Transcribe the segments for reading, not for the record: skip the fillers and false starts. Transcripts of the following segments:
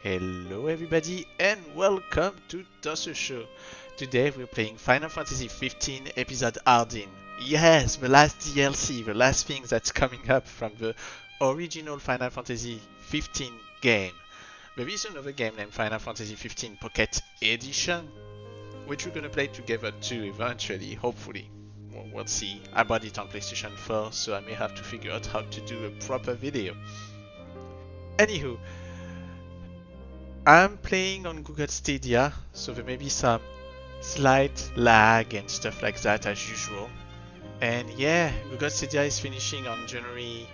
Hello everybody and welcome to Tosser Show. Today we're playing Final Fantasy 15 episode Ardyn. Yes, the last DLC, the last thing that's coming up from the original Final Fantasy 15 game. There is another game named Final Fantasy 15 Pocket Edition, which we're gonna play together too eventually, hopefully. We'll see. I bought it on PlayStation 4, so I may have to figure out how to do a proper video. Anywho, I'm playing on Google Stadia, so there may be some slight lag and stuff like that as usual. And yeah, Google Stadia is finishing on January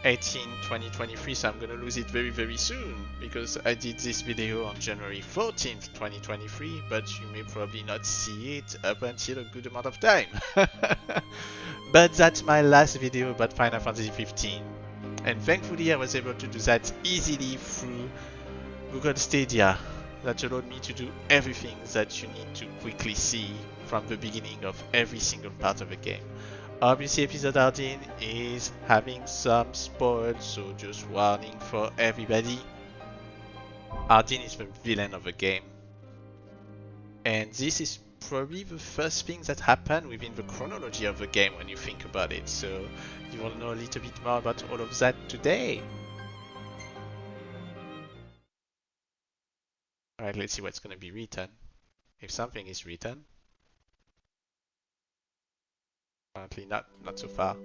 18, 2023, so I'm gonna lose it very soon because I did this video on January 14th, 2023, but you may probably not see it up until a good amount of time. But that's my last video about Final Fantasy 15. And thankfully I was able to do that easily through Google Stadia. That allowed me to do everything that you need to quickly see from the beginning of every single part of the game. Obviously episode Ardyn is having some spoilers, so just warning for everybody. Ardyn is the villain of the game. And this is probably the first thing that happened within the chronology of the game when you think about it, so you will know a little bit more about all of that today. Alright, let's see what's going to be written. If something is written. Apparently not so far.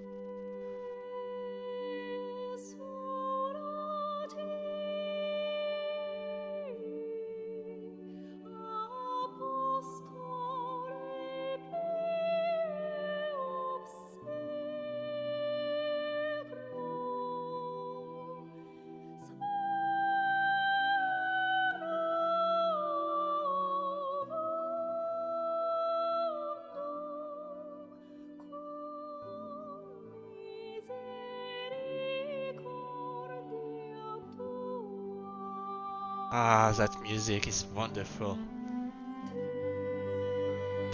Ah, that music is wonderful.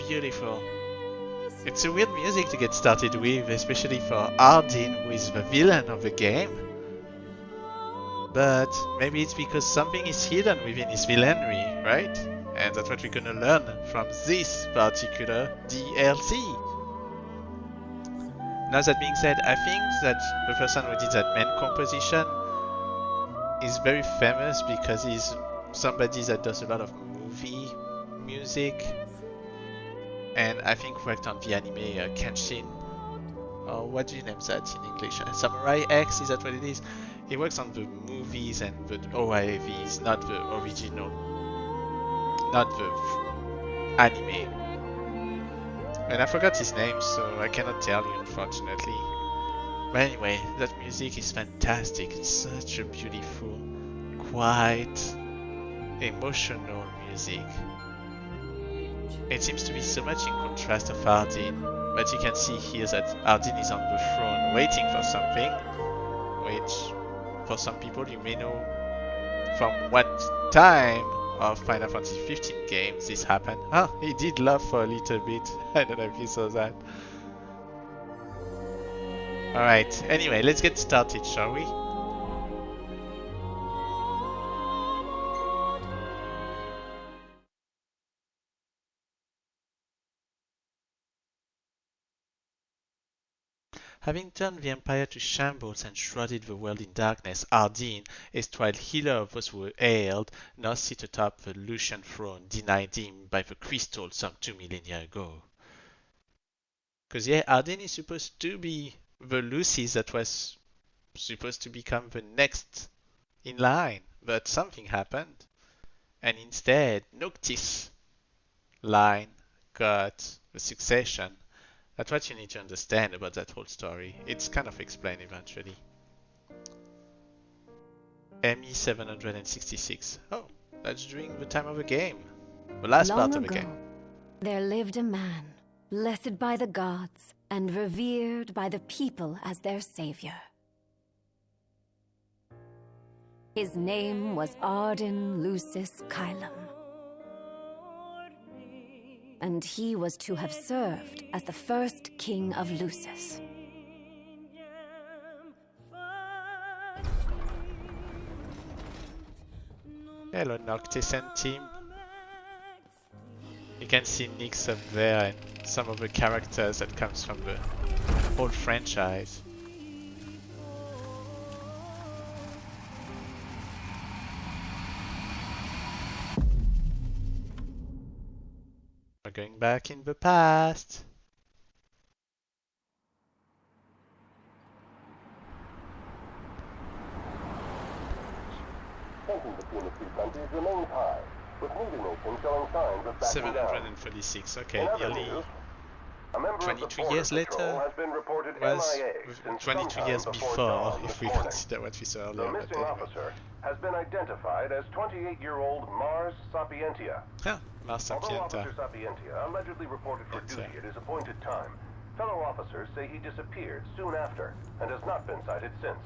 Beautiful. It's a weird music to get started with, especially for Ardyn, who is the villain of the game. But maybe it's because something is hidden within his villainy, right? And that's what we're gonna learn from this particular DLC. Now that being said, I think that the person who did that main composition is very famous because he's somebody that does a lot of movie music, and I think worked on the anime Kenshin, or what do you name that in English? Samurai X, is that what it is? He works on the movies and the OAVs, not the original, not the anime. And I forgot his name, so I cannot tell you unfortunately. But anyway, that music is fantastic. It's such a beautiful, quiet, emotional music. It seems to be so much in contrast of Ardyn, but you can see here that Ardyn is on the throne waiting for something, which for some people you may know from what time of Final Fantasy 15 games this happened. Oh, he did laugh for a little bit. I don't know if you saw that. Alright, anyway, let's get started, shall we? Having turned the Empire to shambles and shrouded the world in darkness, Ardyn, erstwhile healer of those who hailed, now sits atop the Lucian throne, denied him by the crystal some 2 millennia ago. Because yeah, Ardyn is supposed to be the Lucy that was supposed to become the next in line, but something happened, and instead Noctis line got the succession. That's what you need to understand about that whole story. It's kind of explained eventually. ME 766. Oh, that's during the time of the game. The last part of the game. There lived a man, blessed by the gods and revered by the people as their savior. His name was Ardyn Lucis Kylum, and he was to have served as the first king of Lucis. Hello, Noctiscent team. You can see Nyx up there and some of the characters that comes from the whole franchise. We're going back in the past. Tensions between the two countries remains high, with neither nation showing signs of backing down. 746, okay, In other nearly news, a member of the 22 Border years Patrol later has been reported was MIA since 22 sometime years before before, dawn if this we morning. consider what we saw The earlier, but missing anyway. officer has been identified as 28-year-old Mars Sapientia. Huh, Mars Although Sapienta. Officer Sapientia allegedly reported for duty at his appointed time, fellow officers say he disappeared soon after and has not been sighted since.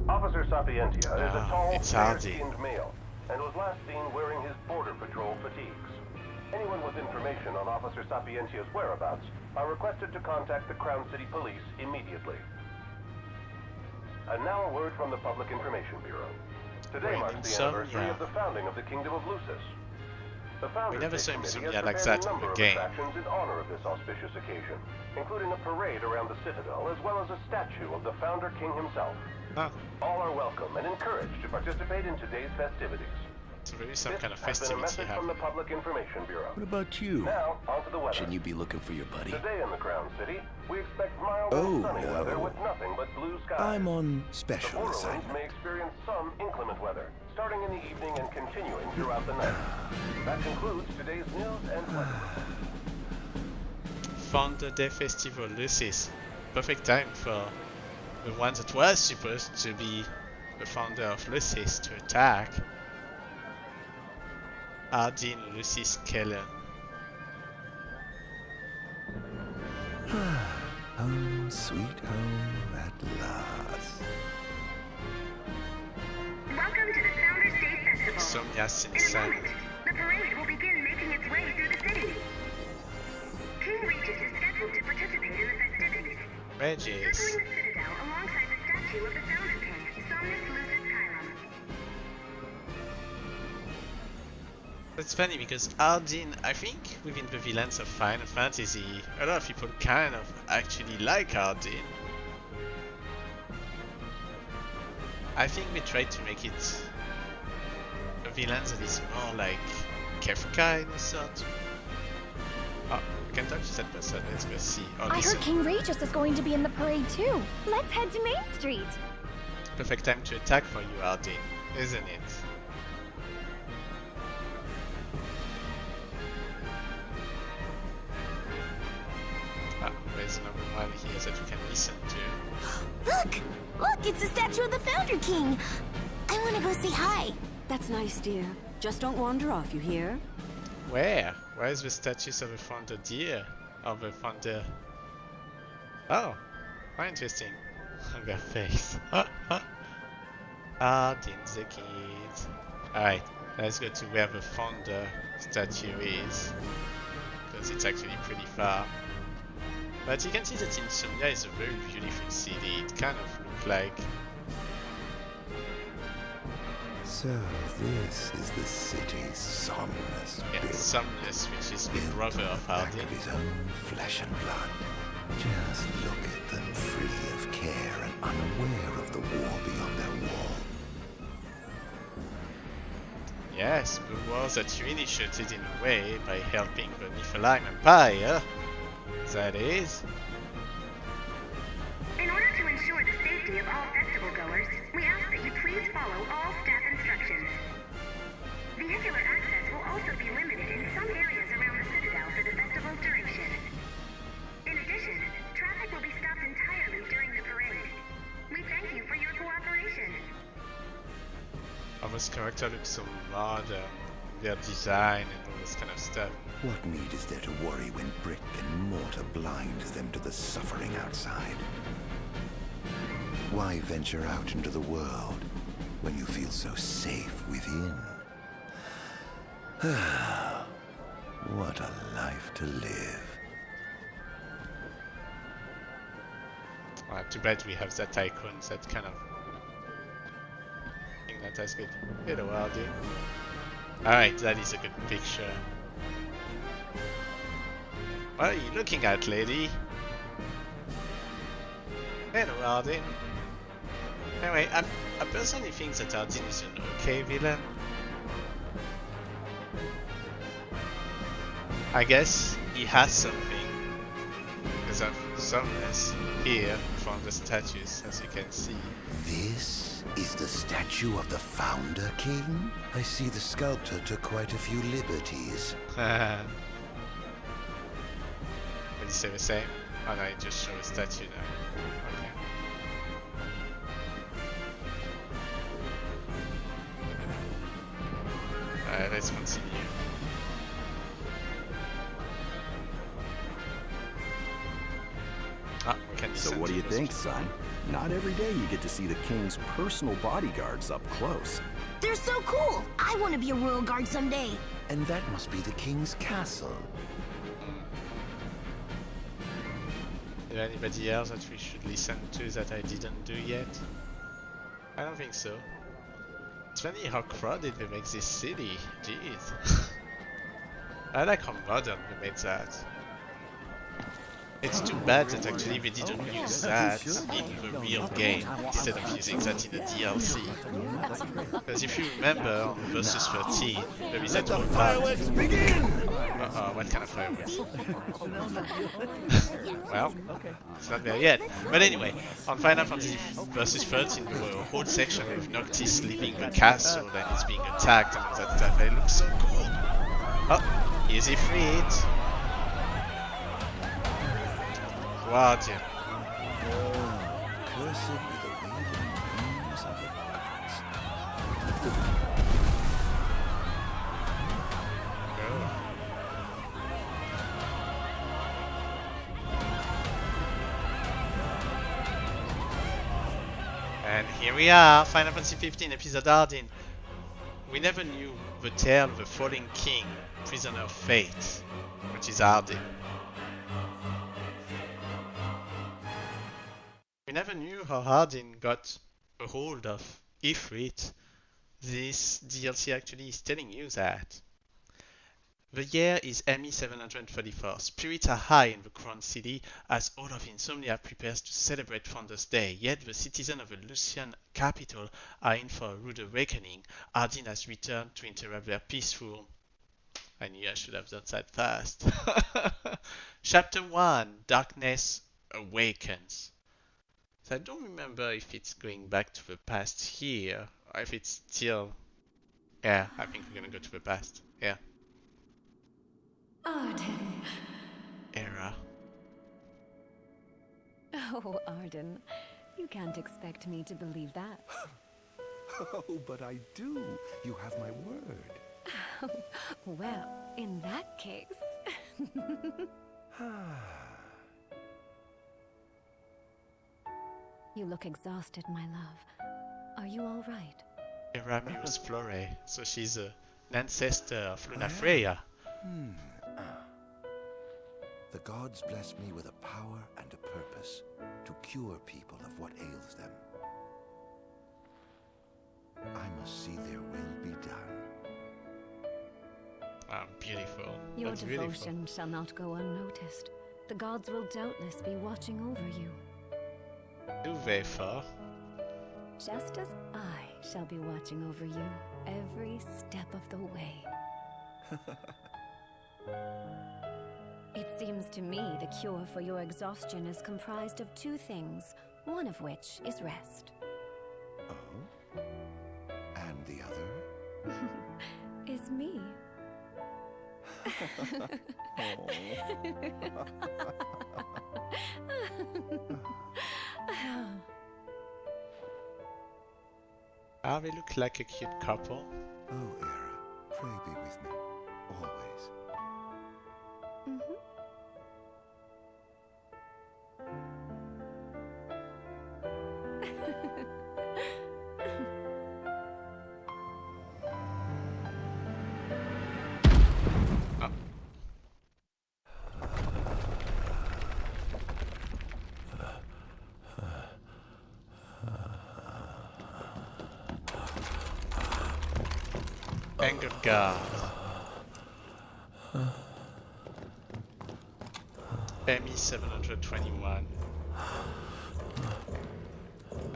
Officer Sapientia is a tall, it's Ardyn. fair-skinned male and was last seen wearing his Border Patrol fatigues. Anyone with information on Officer Sapientia's whereabouts are requested to contact the Crown City Police immediately. And now a word from the Public Information Bureau. Today We're in marks the anniversary Insomnia. of the founding of the Kingdom of Lucis. The We Founders never Day saw Committee Insomnia has like prepared that a in number the of game. attractions in honor of this auspicious occasion, including a parade around the Citadel as well as a statue of the Founder King himself. Ah, All are welcome and encouraged to participate in today's festivities. so there is some This kind of has been a festivity message from the happening. Public Information Bureau. What about you? Now, onto the weather. Shouldn't you be looking for your buddy? Today in the Crown City, we expect mild Oh, and sunny no. weather with nothing but blue skies. I'm on The special Borderlands assignment. may experience some inclement weather, starting in the evening and continuing throughout the night. That concludes today's news and weather. Founder Day Festival, Lucis. Perfect time for the one that was supposed to be the founder of Lucis to attack. Ardyn Lucis Keller. Home, sweet home at last. Welcome to the Founders Day Festival. Insomnia In a Sinsan. moment, the parade will begin making its way through the city. King Regis is scheduled to participate in the festivities, Regis. circling the Citadel alongside the statue of the Founder King, Somnus Lucis Chiron. That's funny because Ardyn, I think within the villains of Final Fantasy, a lot of people kind of actually like Ardyn. I think we tried to make it a villain that is more like Kefka in a sort. Oh, we can talk to that person, let's go see. Oh, I listen. heard King Regis is going to be in the parade too. Let's head to Main Street. Perfect time to attack for you, Ardyn, isn't it? Ah, where's number one here that you can listen to? Look! Look, it's the statue of the Founder King! I want to go say hi. That's nice, dear. Just don't wander off, you hear? Where? Where is the statues of the founder deer? Of the founder... Oh, how interesting. On their face. Ardyn the kid. Alright, let's go to where the founder statue is. Because it's actually pretty far. But you can see that Insomnia is a very beautiful city. It kind of looks like... So this is the city Somnus Yeah, built. Somnus, which is the Built brother on of the back Ardyn. of his own flesh and blood. Just look at them, free of care and unaware of the war beyond their wall. Yes, the war that you initiated in a way by helping the Niflheim Empire. That is. In order to ensure the safety of all festival goers, we ask that you please follow all staff instructions. Vehicular access will also be limited in some areas around the Citadel for the festival's duration. In addition, traffic will be stopped entirely during the parade. We thank you for your cooperation. How this character looks so modern, their design and all this kind of stuff. What need is there to worry when brick and mortar blinds them to the suffering outside? Why venture out into the world when you feel so safe within? What a life to live. Too bad we have that icon, that kind of thing that has good. Hello, Ardyn. Alright, that is a good picture. What are you looking at, lady? Hello, Ardyn. Anyway, I personally think that Ardyn is an okay villain. I guess he has something, because of someness here from the statues, as you can see. This is the statue of the Founder King? I see the sculptor took quite a few liberties. Would you say the same? Oh no, it just shows a statue now. Okay. Let's continue. So what do you think, son? Not every day you get to see the king's personal bodyguards up close. They're so cool. I want to be a royal guard someday. And that must be the king's castle. Is there anybody else that we should listen to that I didn't do yet? I don't think so. It's funny how crowded they make this city. Jeez. I like how modern they made that. It's too bad that actually they didn't use that in the real game instead of using that in the DLC. Because if you remember on Versus 13, there is that whole part. What kind of fireworks? Well, it's not there yet. But anyway, on Final Fantasy Versus 13, there were a whole section with Noctis leaving the castle and it's being attacked and all that stuff. It looks so cool. Oh, easy freed. Guardian. Cursed be the waving beams of the gods. And here we are, Final Fantasy 15 episode Ardyn. We never knew the tale of the fallen king, prisoner of fate, which is Ardyn. We never knew how Ardyn got a hold of Ifrit. This DLC actually is telling you that. The year is ME 734. Spirits are high in the Crown City as all of Insomnia prepares to celebrate Founders Day. Yet the citizens of the Lucian capital are in for a rude awakening. Ardyn has returned to interrupt their peaceful... I knew I should have done that fast. Chapter 1, Darkness Awakens. So I don't remember if it's going back to the past here, or if it's still... Yeah, I think we're gonna go to the past. Yeah. Ardyn. Era. Oh, Ardyn. You can't expect me to believe that. Oh, but I do. You have my word. Well, in that case... You look exhausted, my love. Are you all right? Era Muse Flore. So she's an ancestor of Luna Freya. The gods bless me with a power and a purpose to cure people of what ails them. I must see their will be done. Ah, beautiful. Your That's devotion beautiful. shall not go unnoticed. The gods will doubtless be watching over you. Do they for? Just as I shall be watching over you every step of the way. It seems to me the cure for your exhaustion is comprised of two things, one of which is rest. Oh? And the other? Is me. Ah, they look like a cute couple. Oh, Era, pray be with me, always. Anger guard. ME 721.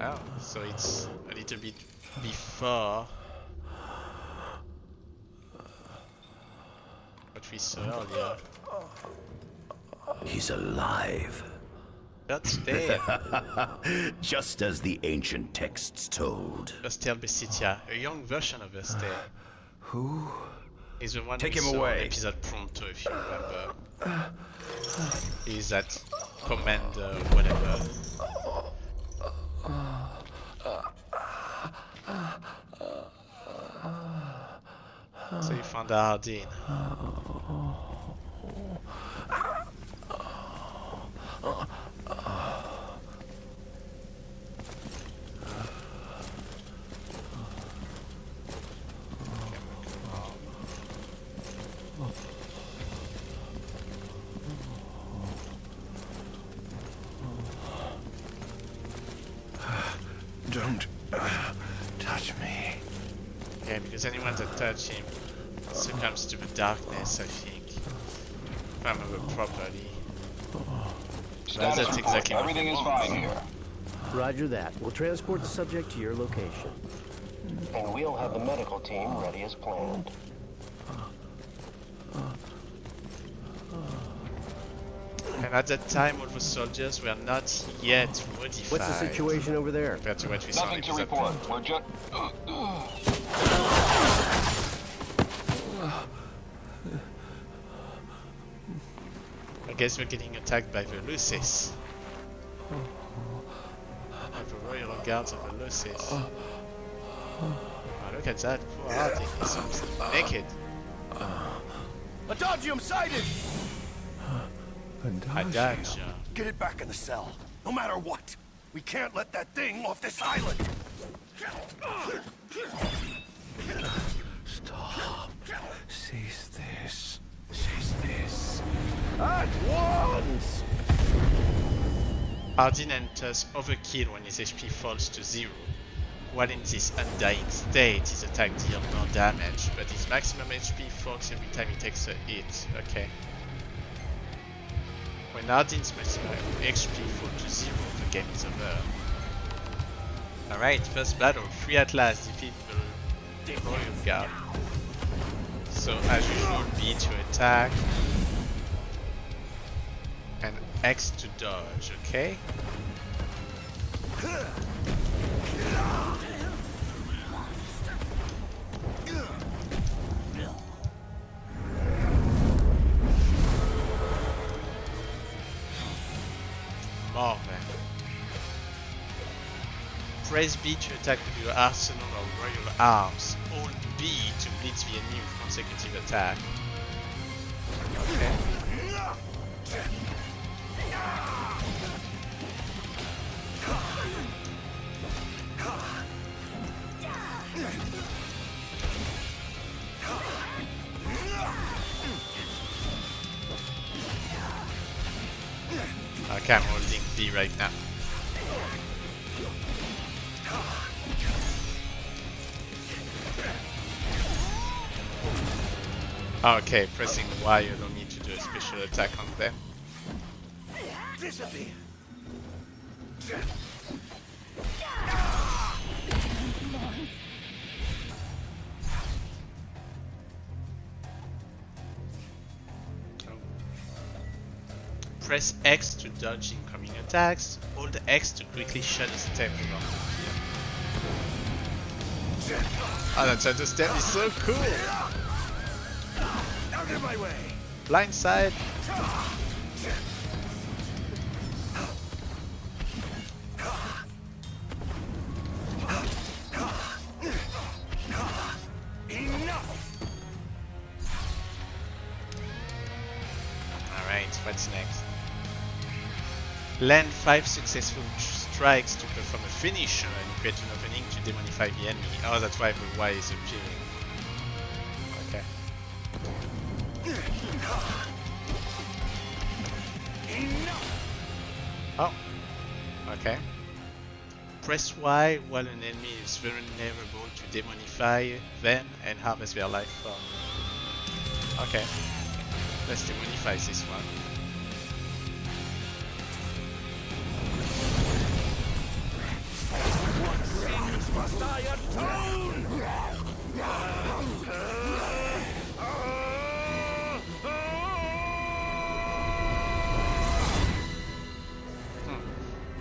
Oh, so it's a little bit before what we saw earlier. He's alive. That's dead. Just as the ancient texts told. Estel Besitia, a young version of Estel. Who? He's the one Take we him saw away. in episode Pronto, if you remember. He's that commander, whatever. So you found Ardyn. Don't touch me. Yeah, because anyone that touches him succumbs to the darkness, I think. If I remember properly. Status That's report. exactly what Everything he is wants. fine here. Roger that. We'll transport the subject to your location. And we'll have the medical team ready as planned. And at that time, all the soldiers were not yet modified. What's the situation over there? Compared to what we saw in Nothing to episode report. Pronto. We're just... I guess we're getting attacked by the Lucis. By the Royal Guards of the Lucis. Oh, look at that, poor Ardyn, he's almost naked. Adagium sighted! Adagio. Get it back in the cell, no matter what. We can't let that thing off this island. Stop. Cease this. Cease this. At once! Ardyn enters overkill when his HP falls to 0. While in this undying state, his attack deals no damage, but his maximum HP falls every time he takes a hit. Okay. When Ardyn's maximum HP falls to 0, the game is over. Alright, first battle. 3 Atlas defeat the Royal Guard. So as usual, B to attack. And X to dodge, okay? More then. Press B to attack with your arsenal of royal arms. Hold B to blitz the enemy with consecutive attack. Okay. Okay, I'm holding B right now. Okay, pressing Y allow me to do a special attack on them. Disappear. Press X to dodge incoming attacks. Hold X to quickly shut a step around. Oh, that shadow step is so cool! Out of my way. Blindside. Enough. Alright, what's next? Land 5 successful strikes to perform a finisher and create an opening to demonify the enemy. Oh, that's why the Y is appearing. Okay. Oh. Okay. press Y while an enemy is vulnerable to demonify them and harvest their life form. Okay, let's demonify this one. What sins must I atone?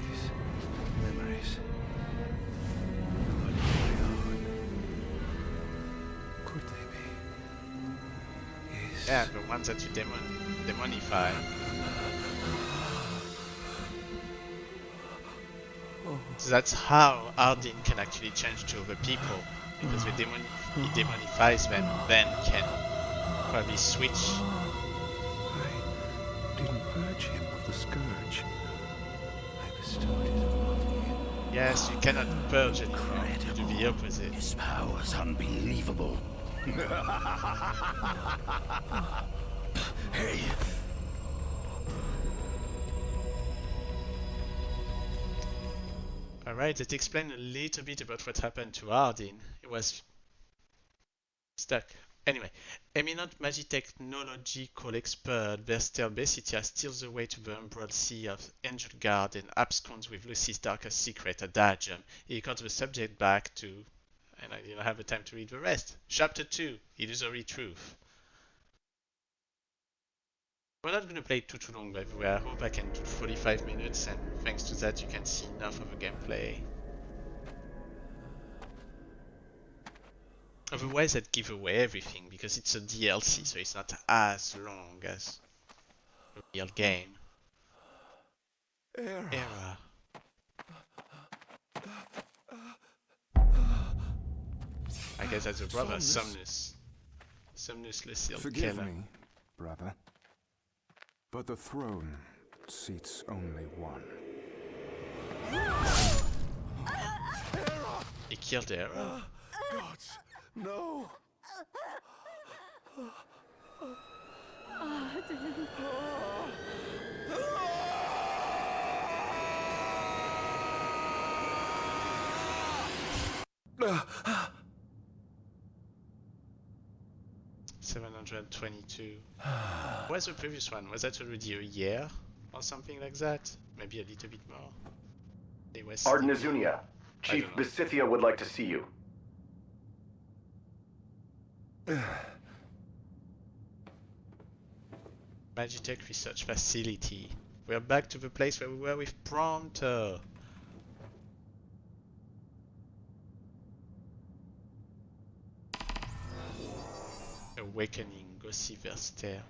These memories. What my own? Could they be? Is Yeah, the ones that you demonify. So that's how Ardyn can actually change to other people, because he demonifies them, then can probably switch. I didn't purge him of the scourge. I bestowed it upon him. Yes, you cannot purge anymore. You do the opposite. His power's unbelievable. Hey. Alright, that explains a little bit about what happened to Ardyn. He was stuck. Anyway, eminent magic-technological expert Berster Bessitia steals away to the Umbral Sea of Angel Guard and absconds with Lucy's darkest secret, Adagium. He calls the subject back to, and I didn't have the time to read the rest. Chapter 2, Illusory Truth. We're not going to play too long, by the way. I hope I can do 45 minutes, and thanks to that you can see enough of the gameplay. Otherwise I'd give away everything, because it's a DLC, so it's not as long as a real game. Era. I guess that's a brother, Somnus. Somnus Lucille Forgive Keller. me, brother, but the throne seats only one. He killed Era? Gods, no. $722. Where's the previous one? Was that already a year or something like that? Maybe a little bit more. It was Ardyn Azunia, Chief don't know. Besithia would like to see you. Magitech Research Facility. We're back to the place where we were with Prompter. Awakening, go see Verster.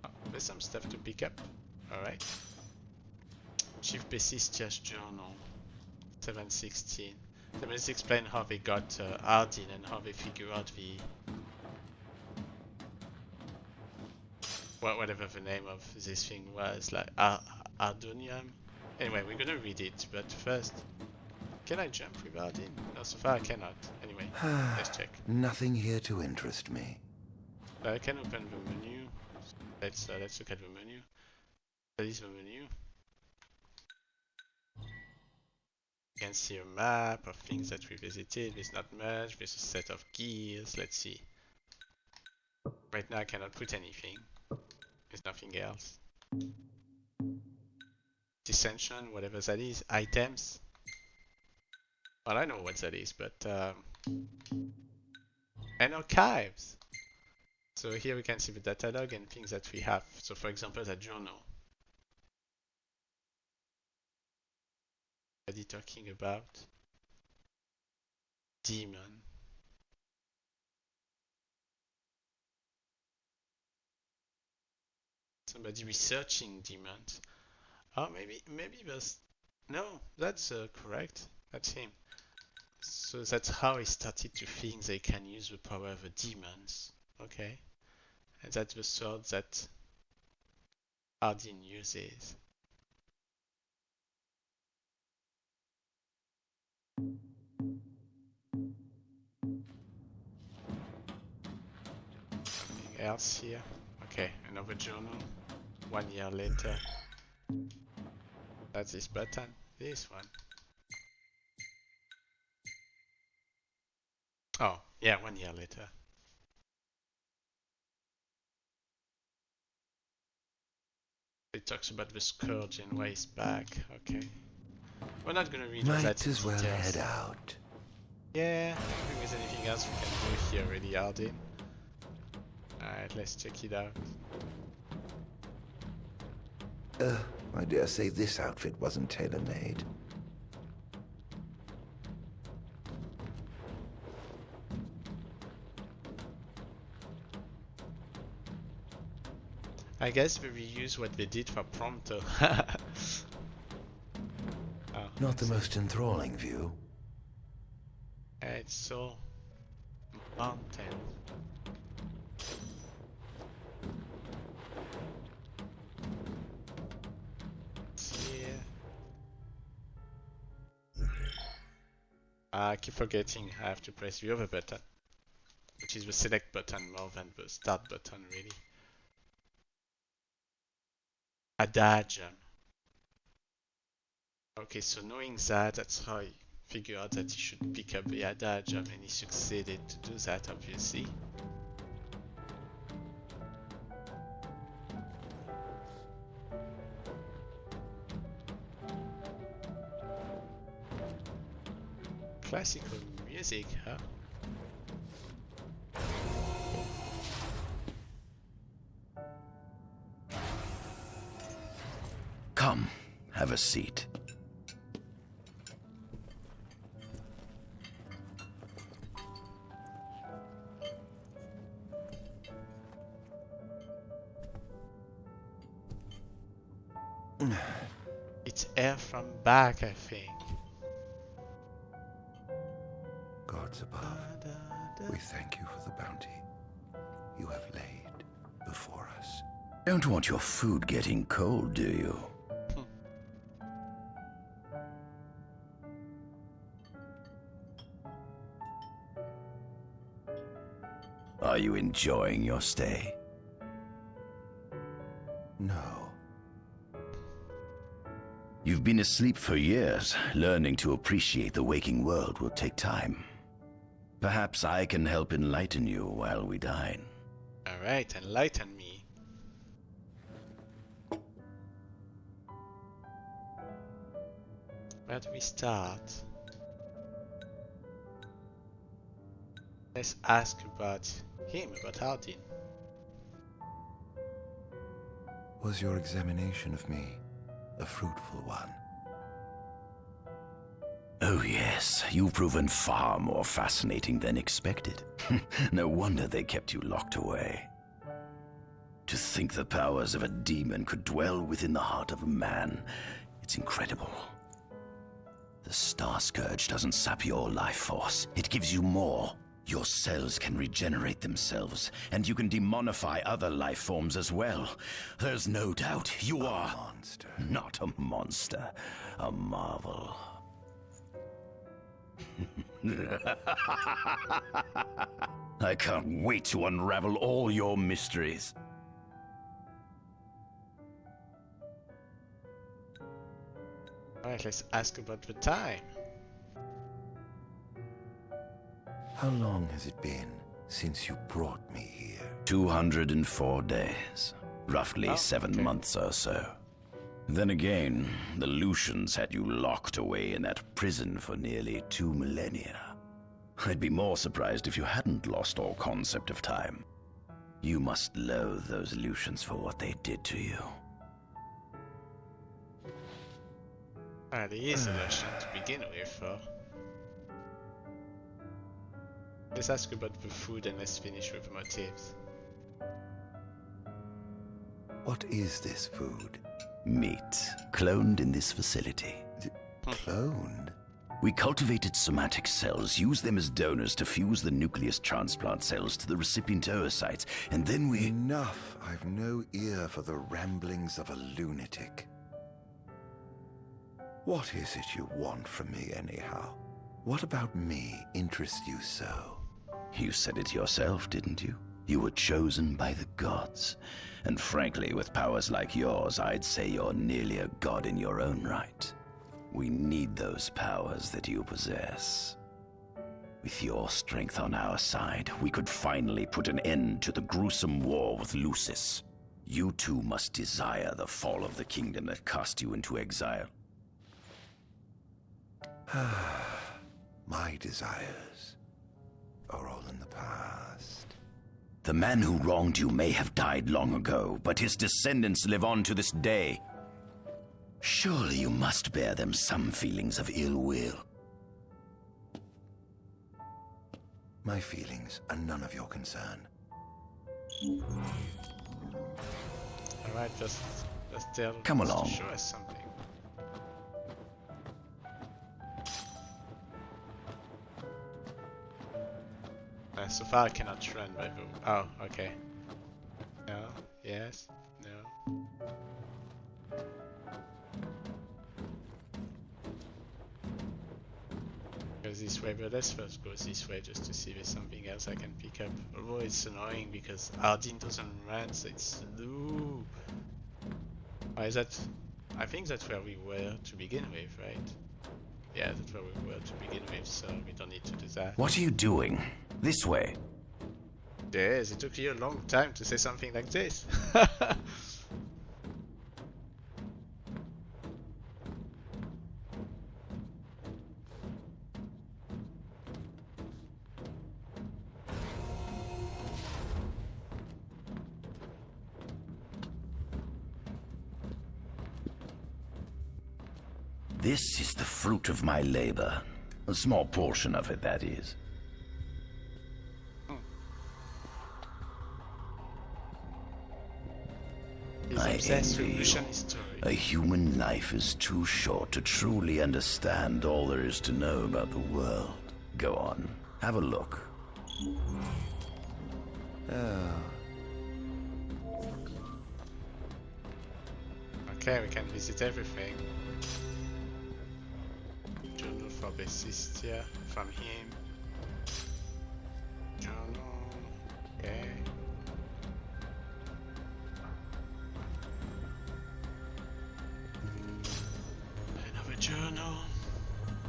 Oh, there's some stuff to pick up. Alright. Chief Besistia's Journal. 716. So let's explain how they got Ardyn and how they figure out the... whatever the name of this thing was, like Ardonium. Anyway, we're gonna read it, but first... Can I jump with Ardyn? No, so far I cannot. Anyway, let's check. Nothing here to interest me. I can open the menu. Let's look at the menu. That is the menu. You can see a map of things that we visited. There's not much. There's a set of gears. Let's see. Right now I cannot put anything. There's nothing else. Dissension, whatever that is. Items. Well, I know what that is, but and archives. So here we can see the data log and things that we have. So for example, the journal. What are you talking about? Demon. Somebody researching demons. Oh, maybe there's... No, that's correct. That's him. So that's how he started to think they can use the power of the demons. Okay. And that's the sword that Ardyn uses. Something else here. Okay, another journal. 1 year later. That's this button. This one. Oh, yeah, 1 year later. It talks about the scourge and why he's back. Okay. We're not gonna read all that Might in as well details. head out. Yeah, I don't think there's anything else we can do here already, Ardyn. Alright, let's check it out. I dare say this outfit wasn't tailor-made. I guess we reuse what they did for Prompto. Oh, Not the most enthralling view. it's so mountain. I keep forgetting I have to press the other button, which is the select button more than the start button, really. Adagium. Okay, so knowing that, that's how he figured out that he should pick up the adagium, and he succeeded to do that, obviously. Classical music, huh? Come, have a seat. It's air from back, I think. Gods above, we thank you for the bounty you have laid before us. Don't want your food getting cold, do you? Are you enjoying your stay? No. You've been asleep for years. Learning to appreciate the waking world will take time. Perhaps I can help enlighten you while we dine. Alright, enlighten me. Where do we start? Let's ask about him, about Ardyn. Was your examination of me a fruitful one? Oh yes, you've proven far more fascinating than expected. No wonder they kept you locked away. To think the powers of a demon could dwell within the heart of a man, it's incredible. The Star Scourge doesn't sap your life force, it gives you more. Your cells can regenerate themselves, and you can demonify other life forms as well. There's no doubt you are A monster. not a monster, a marvel. I can't wait to unravel all your mysteries. Alright, let's ask about the time. How long has it been since you brought me here? 204 days. Roughly 7 months or so. Then again, the Lucians had you locked away in that prison for nearly 2 millennia. I'd be more surprised if you hadn't lost all concept of time. You must loathe those Lucians for what they did to you. Alright, he is a Lucian to begin with, though. Let's ask about the food and let's finish with the motives. What is this food? Meat, cloned in this facility. Cloned? We cultivated somatic cells, use them as donors to fuse the nucleus transplant cells to the recipient oocytes, and then we... Enough. I've no ear for the ramblings of a lunatic. What is it you want from me, anyhow? What about me interests you so? You said it yourself, didn't you? You were chosen by the gods. And frankly, with powers like yours, I'd say you're nearly a god in your own right. We need those powers that you possess. With your strength on our side, we could finally put an end to the gruesome war with Lucis. You too must desire the fall of the kingdom that cast you into exile. My desires are all in the past. The man who wronged you may have died long ago, but his descendants live on to this day. Surely you must bear them some feelings of ill will. My feelings are none of your concern. Alright, just tell Come us to along. show us something. So far I cannot run by the... Oh, okay. No, yes, no. Goes this way, but let's first go this way just to see if there's something else I can pick up. Although it's annoying because Ardyn doesn't run, so it's slow. Why is that? I think that's where we were to begin with, right? Yeah, that's where we were to begin with, so we don't need to do that. What are you doing? This way. Yes, it took you a long time to say something like this. This is the fruit of my labor. A small portion of it, that is. I envy you. A human life is too short to truly understand all there is to know about the world. Go on, have a look. Okay, we can visit everything. Journal for Besistia from him. Journal. Okay. Another journal.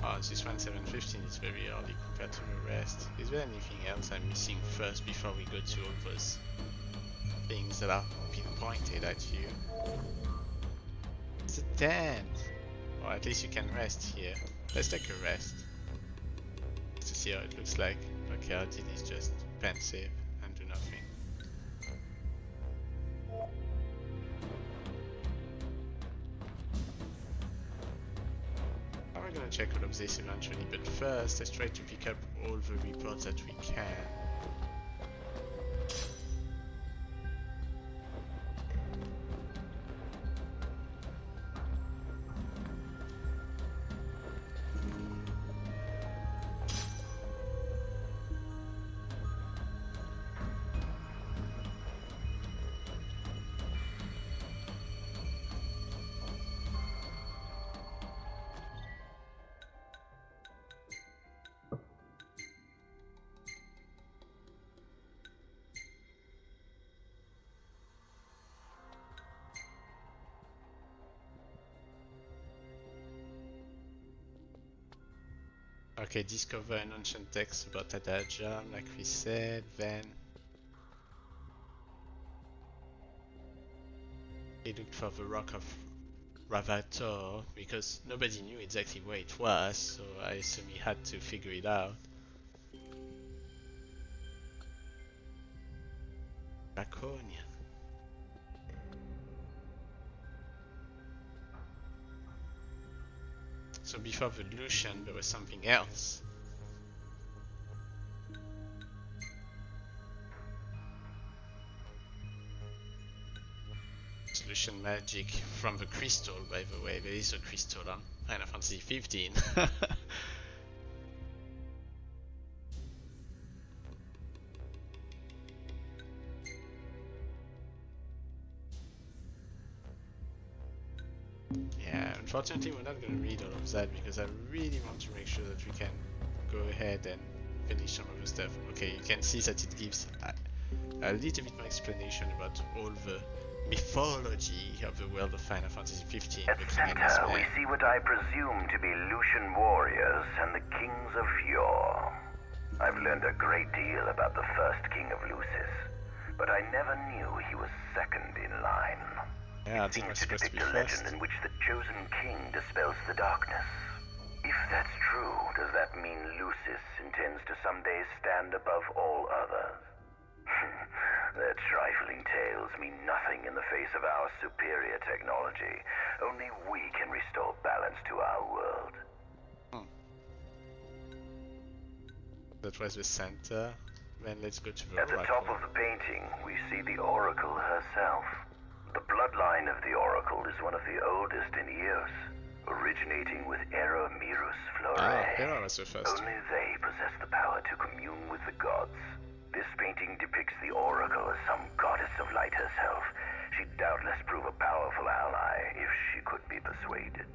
Oh, this one 715 is very early compared to the rest. Is there anything else I'm missing first before we go to all those things that are pinpointed at you? It's a tent! Or at least you can rest here. Let's take a rest. Just to see how it looks like. Okay, Ardyn is just pensive and do nothing. I'm gonna check all of this eventually, but first let's try to pick up all the reports that we can. Okay, discover an ancient text about Adagia, like we said, then he looked for the Rock of Ravator, because nobody knew exactly where it was, so I assume he had to figure it out. Draconia. So before the Lucian, there was something else. Lucian magic from the crystal, by the way. There is a crystal on Final Fantasy 15. Yeah, unfortunately we're not going to read all of that because I really want to make sure that we can go ahead and finish some of the stuff. Okay, you can see that it gives a little bit more explanation about all the mythology of the world of Final Fantasy 15. At center, we see what I presume to be Lucian warriors and the kings of yore. I've learned a great deal about the first king of Lucis, but I never knew he was second in line. Yeah, it seems to depict a legend in which the chosen king dispels the darkness. If that's true, does that mean Lucis intends to someday stand above all others? Their trifling tales mean nothing in the face of our superior technology. Only we can restore balance to our world. That was the center. Then let's go to the At the top of the painting, we see the Oracle herself. The bloodline of the Oracle is one of the oldest in Eos, originating with Era Mirus Flore. Hera was the first. Only they possess the power to commune with the gods. This painting depicts the Oracle as some goddess of light herself. She'd doubtless prove a powerful ally if she could be persuaded.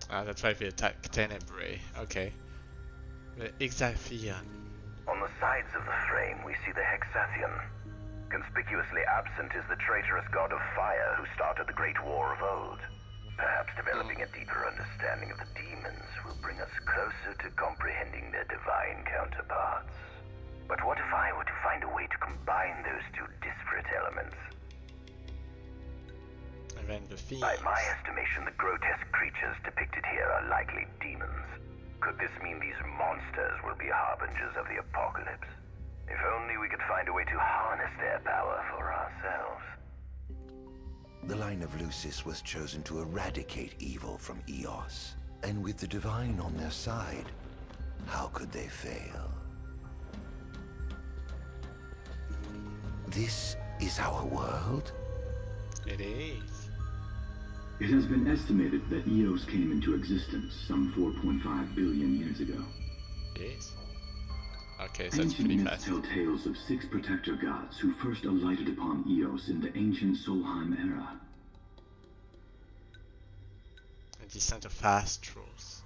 That's why they attack Tenebrae. Okay. The Exathian. On the sides of the frame, we see the Hexathian. Conspicuously absent is the traitorous god of fire who started the Great War of old. Perhaps developing a deeper understanding of the demons will bring us closer to comprehending their divine counterparts. But what if I were to find a way to combine those two disparate elements? And then the thieves. By my estimation, the grotesque creatures depicted here are likely demons. Could this mean these monsters will be harbingers of the apocalypse? If only we could find a way to harness their power for ourselves. The line of Lucis was chosen to eradicate evil from Eos. And with the divine on their side, how could they fail? This is our world? It is. It has been estimated that Eos came into existence some 4.5 billion years ago. Yes. Okay, so it's pretty Ancient myths fast. tell tales of 6 protector gods who first alighted upon Eos in the ancient Solheim era. A descent of astrals.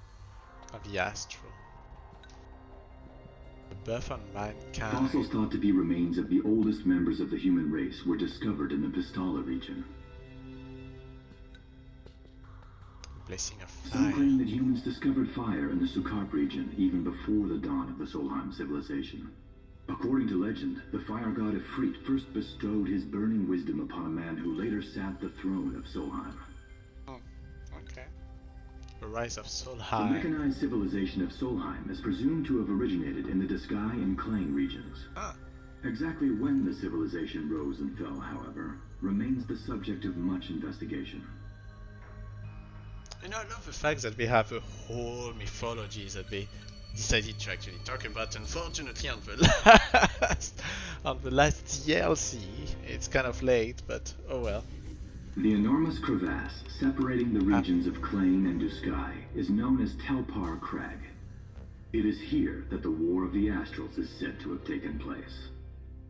Of the astral. The birth of mankind. Fossils thought to be remains of the oldest members of the human race were discovered in the Pistola region. Blessing of Some fire. claim that humans discovered fire in the Sukarp region even before the dawn of the Solheim civilization. According to legend, the fire god Ifrit first bestowed his burning wisdom upon a man who later sat the throne of Solheim. Oh, okay. The rise of The Solheim. mechanized civilization of Solheim is presumed to have originated in the Disgaea and Klang regions. Exactly when the civilization rose and fell, however, remains the subject of much investigation. You know, I love the fact that we have a whole mythology that they decided to actually talk about. Unfortunately, on the last DLC, it's kind of late, but oh well. The enormous crevasse separating the regions of Klang and Disgaea is known as Telpar Crag. It is here that the War of the Astrals is said to have taken place.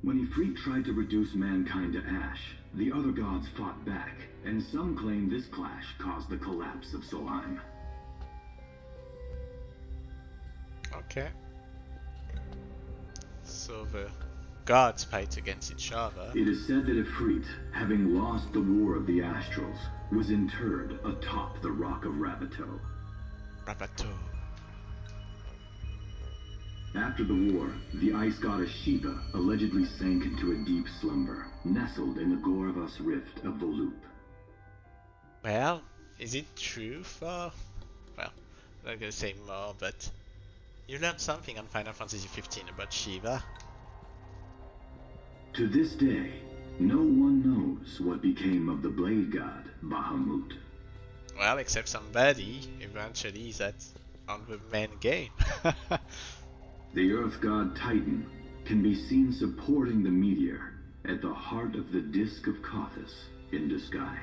When Ifrit tried to reduce mankind to ash, the other gods fought back, and some claim this clash caused the collapse of Solheim. Okay. So the gods fight against each other. It is said that Ifrit, having lost the War of the Astrals, was interred atop the Rock of Ravito. Rabato. After the war, the ice goddess Shiva allegedly sank into a deep slumber, nestled in the Goravas rift of Volúp. Well, is it true for... Well, I'm not gonna say more, but... You learned something on Final Fantasy 15 about Shiva. To this day, no one knows what became of the blade god, Bahamut. Well, except somebody, eventually, that's on the main game. The earth god Titan can be seen supporting the meteor at the heart of the Disk of Kothis in Disgaea.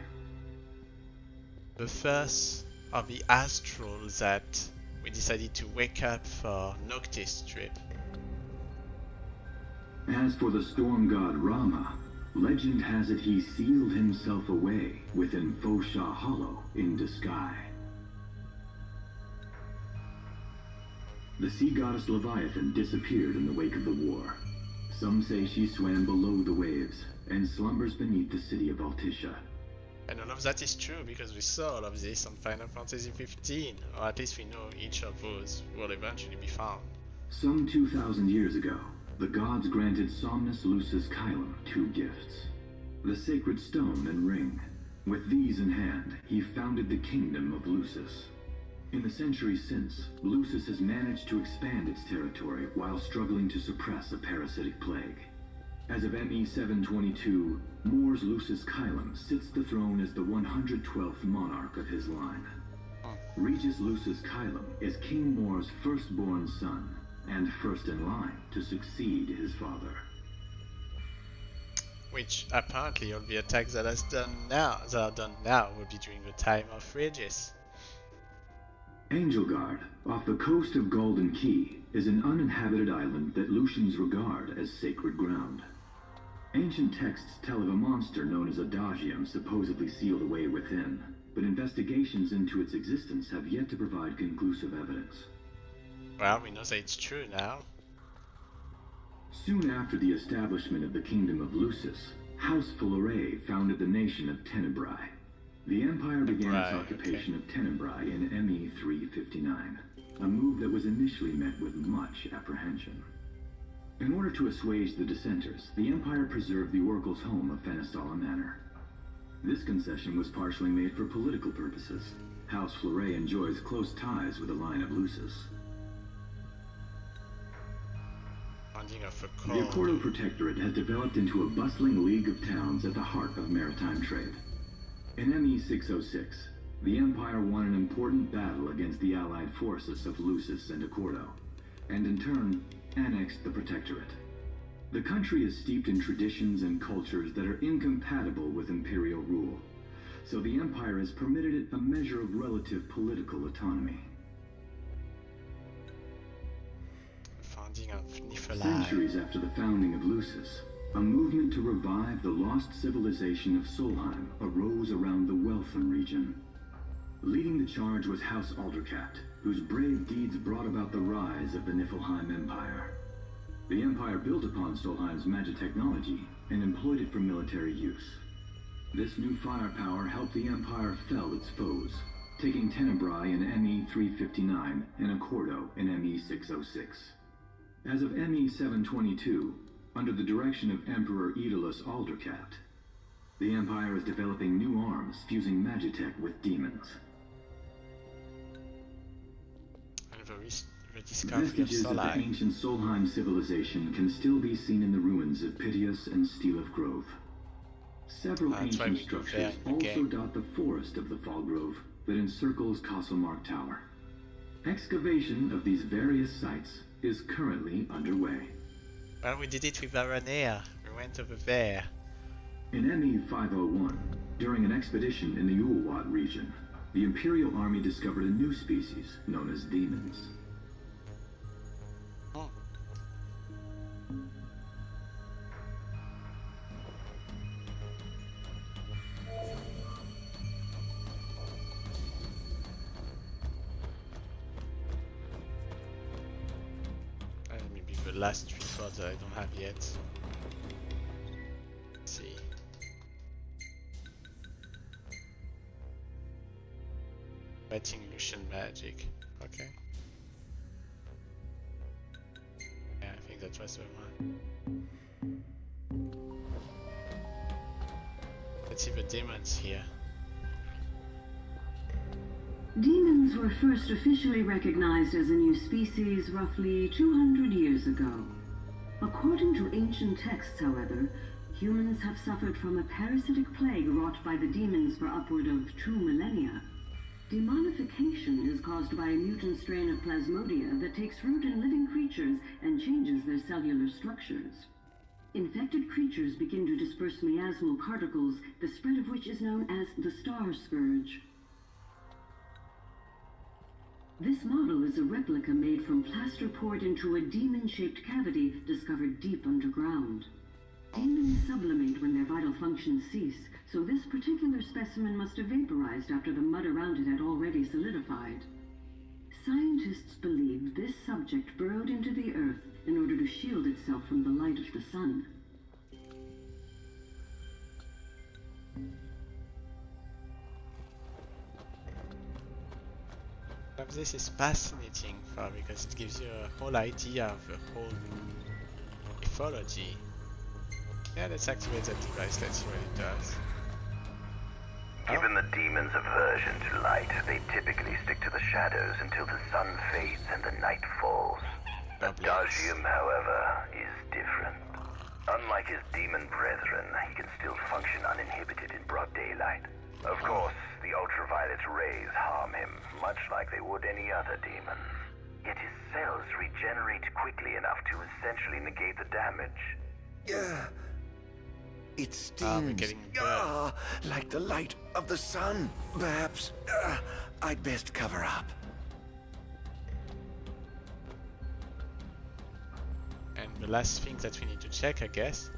The first of the astrals that we decided to wake up for Noctis trip. As for the storm god Rama, legend has it he sealed himself away within Fosha Hollow in Disgaea. The sea goddess Leviathan disappeared in the wake of the war. Some say she swam below the waves and slumbers beneath the city of Altisha. And all of that is true because we saw all of this on Final Fantasy 15, or at least we know each of those will eventually be found. Some 2,000 years ago, the gods granted Somnus Lucis Kylum 2 gifts. The sacred stone and ring. With these in hand, he founded the kingdom of Lucis. In the centuries since, Lucis has managed to expand its territory while struggling to suppress a parasitic plague. As of ME 722, Mor's Lucis Kylum sits the throne as the 112th monarch of his line. Regis Lucis Kylum is King Mor's firstborn son, and first in line to succeed his father. Which apparently all the attacks that are done now will be during the time of Regis. Angelgard, off the coast of Golden Key, is an uninhabited island that Lucians regard as sacred ground. Ancient texts tell of a monster known as Adagium supposedly sealed away within, but investigations into its existence have yet to provide conclusive evidence. Well, we know that it's true now. Soon after the establishment of the Kingdom of Lucis, House Fulleré founded the nation of Tenebrae. The Empire began its occupation of Tenebrae in ME 359, a move that was initially met with much apprehension. In order to assuage the dissenters, the Empire preserved the Oracle's home of Fenestala Manor. This concession was partially made for political purposes. House Fulleré enjoys close ties with the line of Lucis. The Accordo Protectorate has developed into a bustling league of towns at the heart of maritime trade. In ME 606, the Empire won an important battle against the allied forces of Lucis and Accordo, and in turn, annexed the Protectorate. The country is steeped in traditions and cultures that are incompatible with imperial rule, so the Empire has permitted it a measure of relative political autonomy. Centuries after the founding of Lucis, a movement to revive the lost civilization of Solheim arose around the Weltham region. Leading the charge was House Aldercat, whose brave deeds brought about the rise of the Niflheim Empire. The Empire built upon Solheim's magic technology and employed it for military use. This new firepower helped the Empire fell its foes, taking Tenebrae in ME 359 and Accordo in ME 606. As of ME 722, under the direction of Emperor Aedalus Aldercat, the Empire is developing new arms fusing magitech with demons. Vestiges of the ancient Solheim civilization can still be seen in the ruins of Piteous and Steel of Grove. Several ancient structures also dot the forest of the Fall Grove that encircles Castlemark Tower. Excavation of these various sites is currently underway. Well, we did it with Aranea. We went over there. In ME 501, during an expedition in the Ulwat region, the Imperial Army discovered a new species known as demons. Oh. Maybe the last 3 thoughts that I don't have yet. Let's see. Betting Lucian magic. Okay. Yeah, I think that was the one. Let's see the demons here. Demons were first officially recognized as a new species roughly 200 years ago. According to ancient texts, however, humans have suffered from a parasitic plague wrought by the demons for upward of 2 millennia. Demonification is caused by a mutant strain of plasmodia that takes root in living creatures and changes their cellular structures. Infected creatures begin to disperse miasmal particles, the spread of which is known as the Star Scourge. This model is a replica made from plaster poured into a demon-shaped cavity discovered deep underground. Demons sublimate when their vital functions cease, so this particular specimen must have vaporized after the mud around it had already solidified. Scientists believe this subject burrowed into the earth in order to shield itself from the light of the sun. This is fascinating because it gives you a whole idea of the whole mythology. Yeah, let's activate that device, let's see what it does. Given the demon's aversion to light, they typically stick to the shadows until the sun fades and the night falls. Adagium, however, is different. Unlike his demon brethren, he can still function uninhibited in broad daylight. Of course, the ultraviolet rays harm him, much like they would any other demon. Yet his cells regenerate quickly enough to essentially negate the damage. It stings. Like the light of the sun. Perhaps I'd best cover up. And the last thing that we need to check, I guess.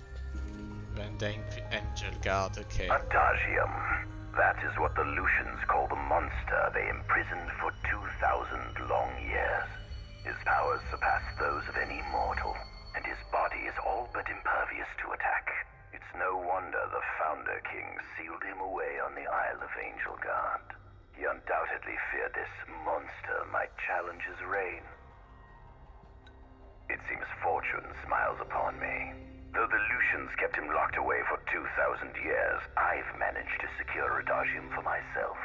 Bending Angel Guard, okay. Adagium. That is what the Lucians call the monster they imprisoned for 2,000 long years. His powers surpass those of any mortal, and his body is all but impervious to attack. It's no wonder the Founder King sealed him away on the Isle of Angel Guard. He undoubtedly feared this monster might challenge his reign. It seems fortune smiles upon me. Though the Lucians kept him locked away for 2,000 years, I've managed to secure Adagium for myself.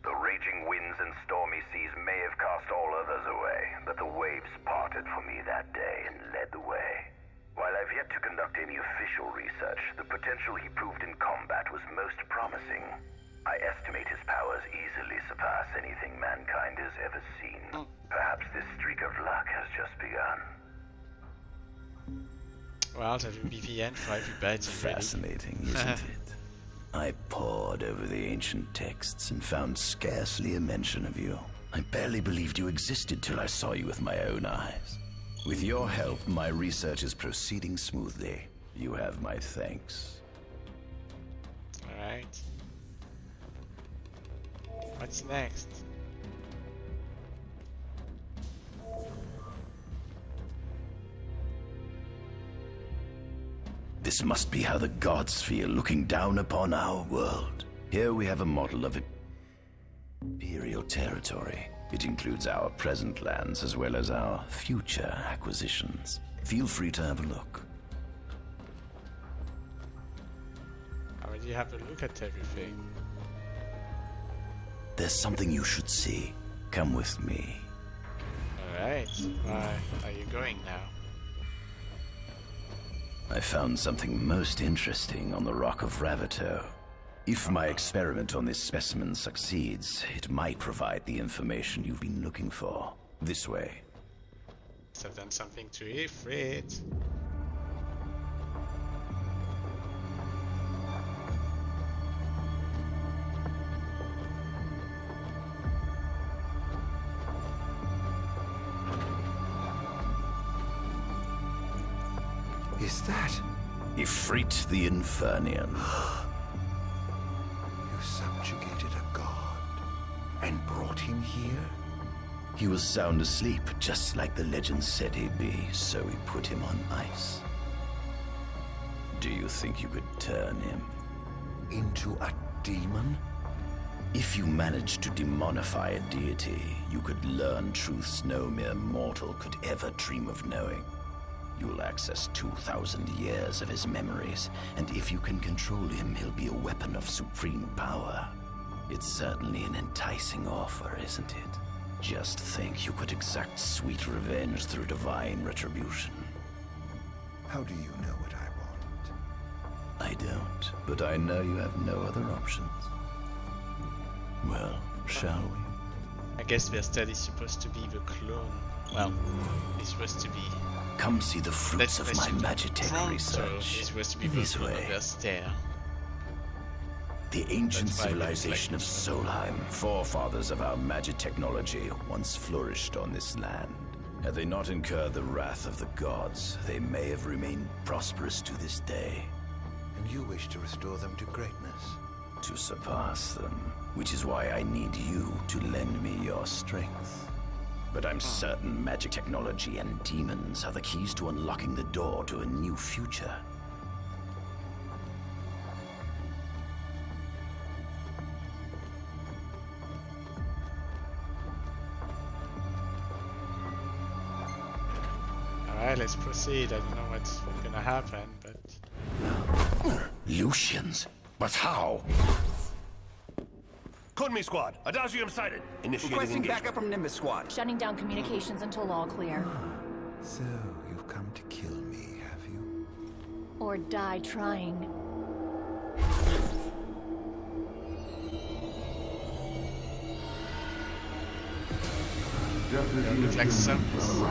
The raging winds and stormy seas may have cast all others away, but the waves parted for me that day and led the way. While I've yet to conduct any official research, the potential he proved in combat was most promising. I estimate his powers easily surpass anything mankind has ever seen. Perhaps this streak of luck has just begun. Well, that will be the end for everybody. Fascinating, isn't it? I pored over the ancient texts and found scarcely a mention of you. I barely believed you existed till I saw you with my own eyes. With your help, my research is proceeding smoothly. You have my thanks. Alright. What's next? This must be how the gods feel looking down upon our world. Here we have a model of imperial territory. It includes our present lands as well as our future acquisitions. Feel free to have a look. I already have a look at everything. There's something you should see. Come with me. Alright, where are you going now? I found something most interesting on the Rock of Ravito. If my experiment on this specimen succeeds, it might provide the information you've been looking for. This way. So I've done something to Ifrit. Is that Ifrit the Infernian? You subjugated a god and brought him here? He was sound asleep, just like the legend said he'd be, so we put him on ice. Do you think you could turn him into a demon? If you managed to demonify a deity, you could learn truths no mere mortal could ever dream of knowing. You'll access 2,000 years of his memories, and if you can control him, he'll be a weapon of supreme power. It's certainly an enticing offer, isn't it? Just think you could exact sweet revenge through divine retribution. How do you know what I want? I don't, but I know you have no other options. Well, shall we? I guess Verstel is supposed to be the clone. Well, he's supposed to be. Come see the fruits of my Magitech research. He's supposed to be This way. Verstel. The ancient civilization of Solheim, forefathers of our magic technology, once flourished on this land. Had they not incurred the wrath of the gods, they may have remained prosperous to this day. And you wish to restore them to greatness? To surpass them, which is why I need you to lend me your strength. but I'm certain magic technology and demons are the keys to unlocking the door to a new future. Alright, let's proceed. I don't know what's gonna happen, but... Lucians? But how? Kunmi Squad, Adagium sighted. Initiating Requesting engagement. backup from Nimbus Squad. Shutting down communications until all clear. So, you've come to kill me, have you? Or die trying. They look like zombies.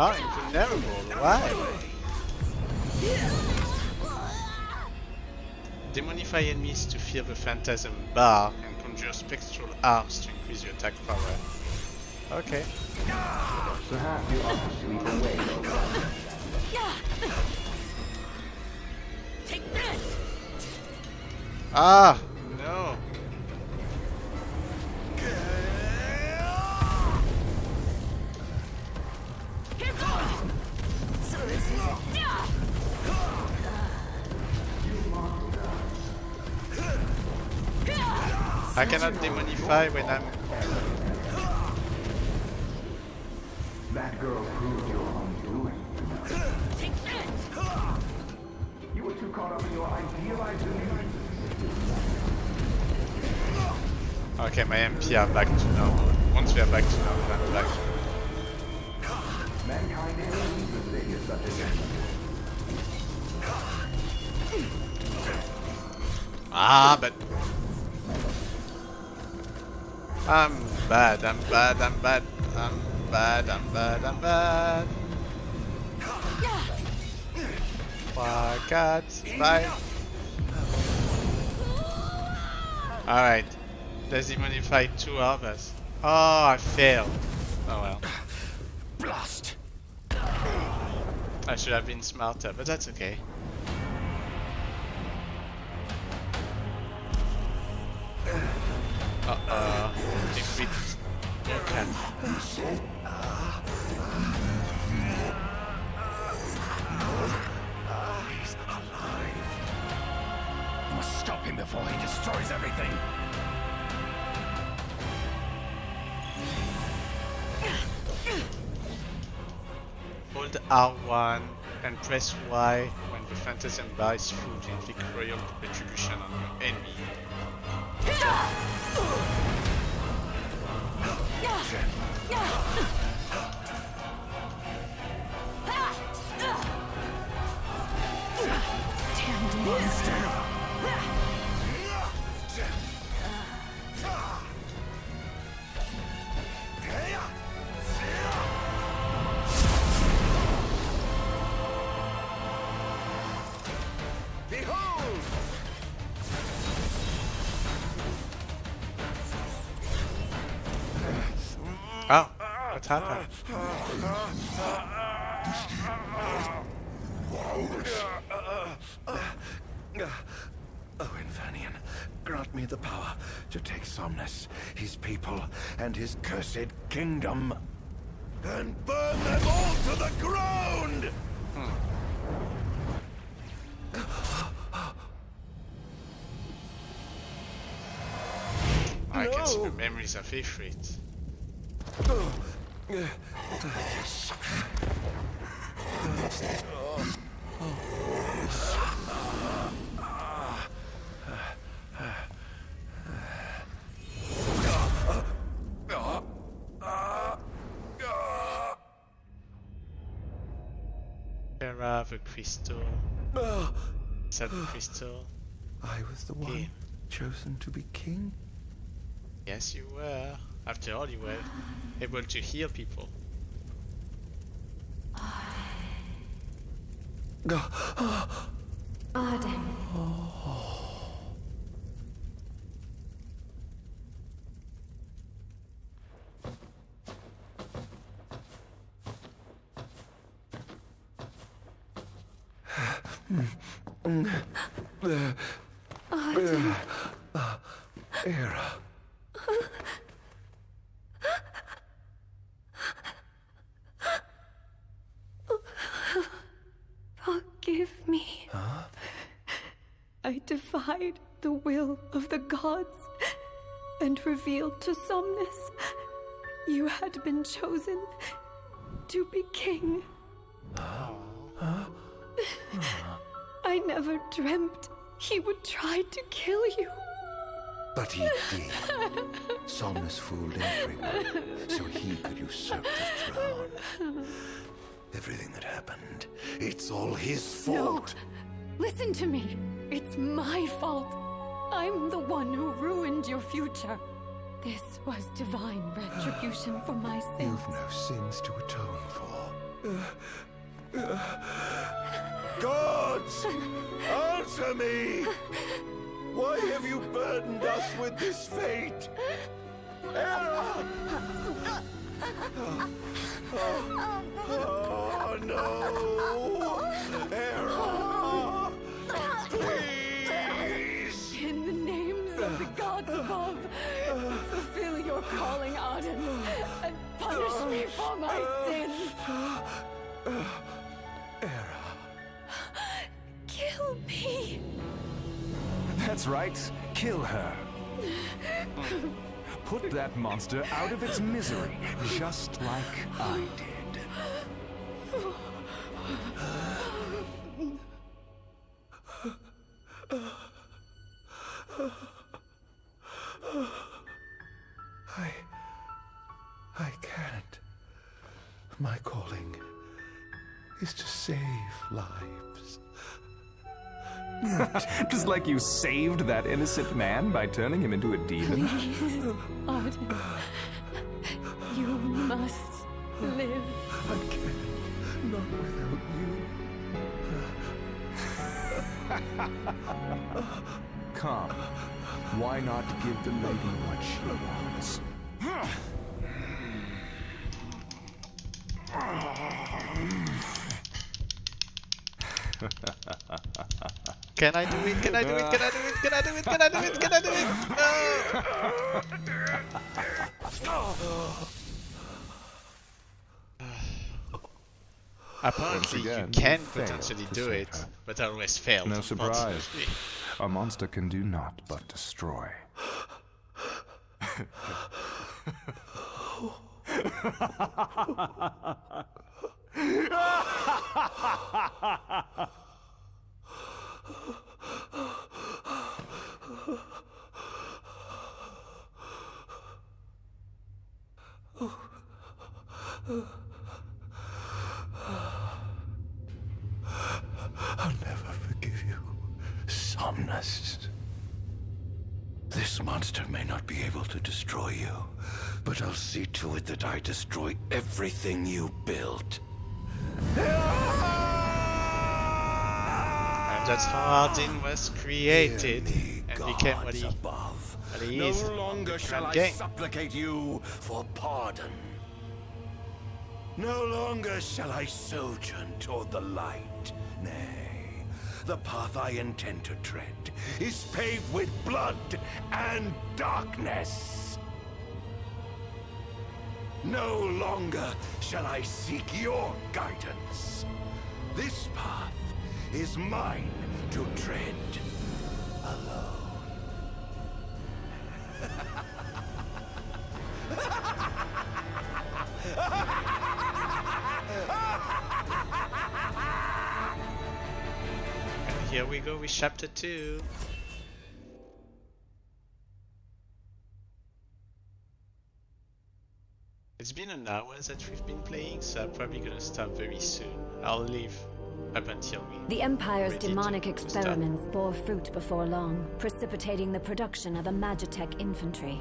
Oh, invulnerable, why? Demonify enemies to feel the phantasm bar and conjure spectral arms to increase your attack power. Okay. Perhaps you ought to sleep away. Take this! Ah, no. Here goes! So this is it. I cannot demonify when I'm... That girl proved your undoing. Take this! You were too caught up in your idealized illusions. Okay, my MP are back to normal. Once we are back to normal, I'm back. Mankind needs to stay in such a game. Ah, but... I'm bad, I'm bad, I'm bad. I'm bad, I'm bad, I'm bad. Cats, bye. Alright. Let's demonify 2 of us. Oh, I failed. Oh well. Blast! I should have been smarter, but that's okay. Uh-oh. Defeat. Okay. He's alive. You must stop him before he destroys everything. Hold R1 and press Y when the phantasm bar is full to inflict royal retribution on your enemy. Damn monster! Behold! Oh, what happened? Oh, Infernian, grant me the power to take Somnus, his people, and his cursed kingdom, and burn them all to the ground! I can see the memories of Ifrit. Terra, the crystal. Is that the crystal? I was the one. Okay. chosen to be king? Yes, you were. After all, you were able to heal people. Ardyn. Ardyn. Era. Forgive me. Huh? I defied the will of the gods and revealed to Somnus you had been chosen to be king. I never dreamt he would try to kill you. But he did. Somnus fooled everyone, so he could usurp the throne. Everything that happened, it's all his fault. No. Listen to me. It's my fault. I'm the one who ruined your future. This was divine retribution for my sins. You've no sins to atone for. Gods! Answer me! Why have you burdened us with this fate? Era! Oh no! Era! Please! In the names of the gods above, fulfill your calling, Ardyn, and punish me for my sins. Era. Kill me. That's right. Kill her. Put that monster out of its misery, just like I did. I can't. My calling is to save lives. Just like you saved that innocent man by turning him into a demon. Please, Ardyn. You must live. I can't. Not without you. Come. Why not give the lady what she wants? Can I do it? Can I do it? Can I do it? Can I do it? Can I do it? Can I do it? Apparently you can potentially do it, but I always fail. No surprise. A monster can do naught but destroy. I'll never forgive you, Somnus. This monster may not be able to destroy you, but I'll see to it that I destroy everything you built. And that's how Ardyn was created and became what he is. No longer shall I supplicate you for pardon. No longer shall I sojourn toward the light. Nay, the path I intend to tread is paved with blood and darkness. No longer shall I seek your guidance. This path is mine to tread alone. And here we go with chapter 2. It's been an hour that we've been playing, so I'm probably gonna stop very soon. I'll leave up until we... The Empire's ready demonic to start. experiments bore fruit before long, precipitating the production of a Magitech infantry.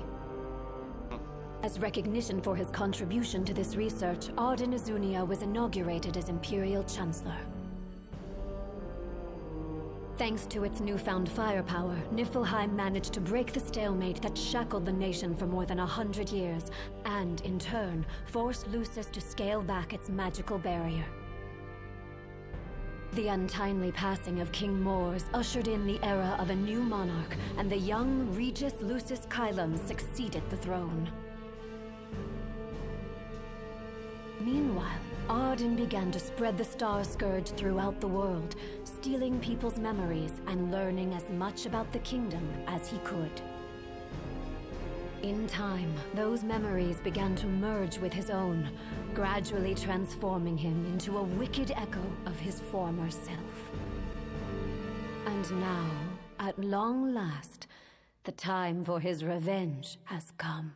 As recognition for his contribution to this research, Ardyn Azunia was inaugurated as Imperial Chancellor. Thanks to its newfound firepower, Niflheim managed to break the stalemate that shackled the nation for more than 100 years, and, in turn, forced Lucis to scale back its magical barrier. The untimely passing of King Mors ushered in the era of a new monarch, and the young Regis Lucis Kylum succeeded the throne. Meanwhile, Ardyn began to spread the Star Scourge throughout the world, stealing people's memories and learning as much about the kingdom as he could. In time, those memories began to merge with his own, gradually transforming him into a wicked echo of his former self. And now, at long last, the time for his revenge has come.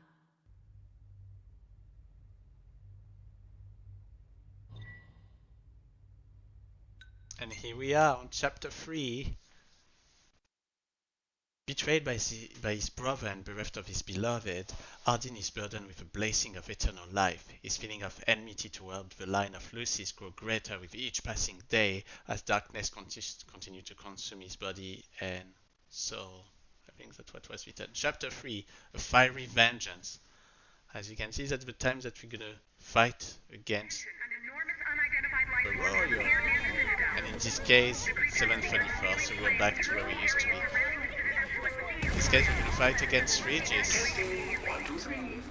And here we are on chapter 3. Betrayed by his brother and bereft of his beloved, Ardyn is burdened with a blessing of eternal life. His feeling of enmity toward the line of Lucis grows greater with each passing day as darkness continues to consume his body and soul. I think that's what was written. Chapter 3, a fiery vengeance. As you can see, that's the time that we're gonna fight against the warrior. And in this case, 734, so we're back to where we used to be. In this case, we're going to fight against Regis.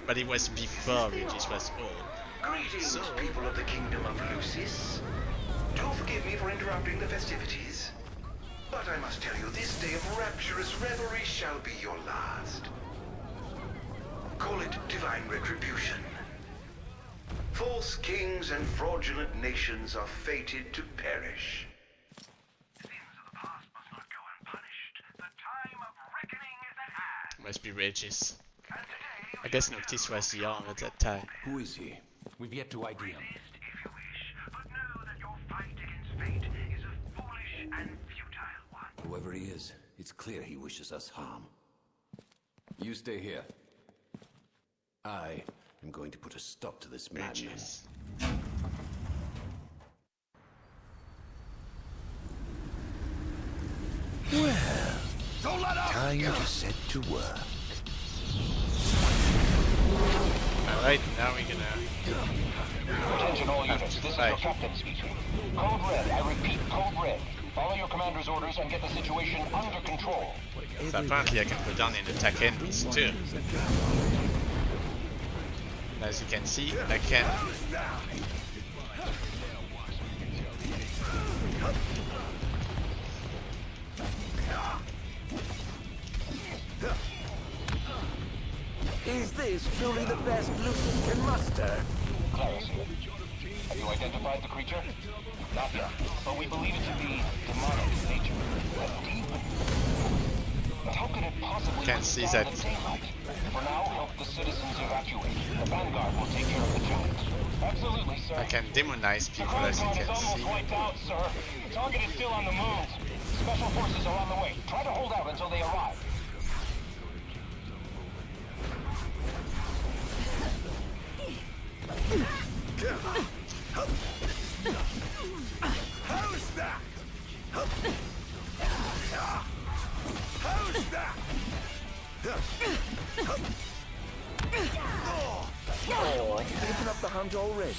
But it was before Regis was old. Greetings, people of the Kingdom of Lucis. Do forgive me for interrupting the festivities. But I must tell you, this day of rapturous revelry shall be your last. Call it divine retribution. False kings and fraudulent nations are fated to perish. Must be Regis. I guess Noctis was young at that time. Who is he? We've yet to ID him. Whoever he is, it's clear he wishes us harm. You stay here. I am going to put a stop to this madness. Well, time to set to work. Alright, now we're gonna... Attention all units, this is your captain speaking. Code Red, I repeat, Code Red. Follow your commander's orders and get the situation under control. So apparently I can go down and attack enemies too. And as you can see, I can... Is this truly the best Lucis can muster? Clarus here. Have you identified the creature? Not yet, but we believe it to be demonic in nature. A demon. But how could it possibly Can't see that. For now, help the citizens evacuate. The Vanguard will take care of the giant. Absolutely, sir. I can demonize people, as you can see. Wiped out, sir. Target is still on the move. Special forces are on the way. Try to hold out until they arrive. How's that? How's that? Oh, giving up the hunt already.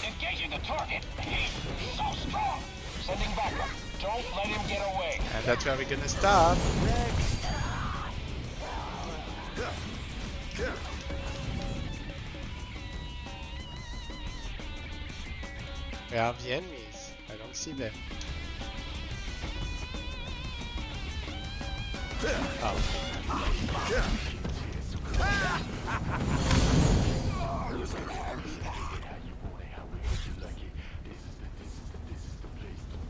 Engaging the target. He's so strong. Sending backup. Don't let him get away. And that's where we're gonna stop. Where are the enemies? I don't see them. Oh.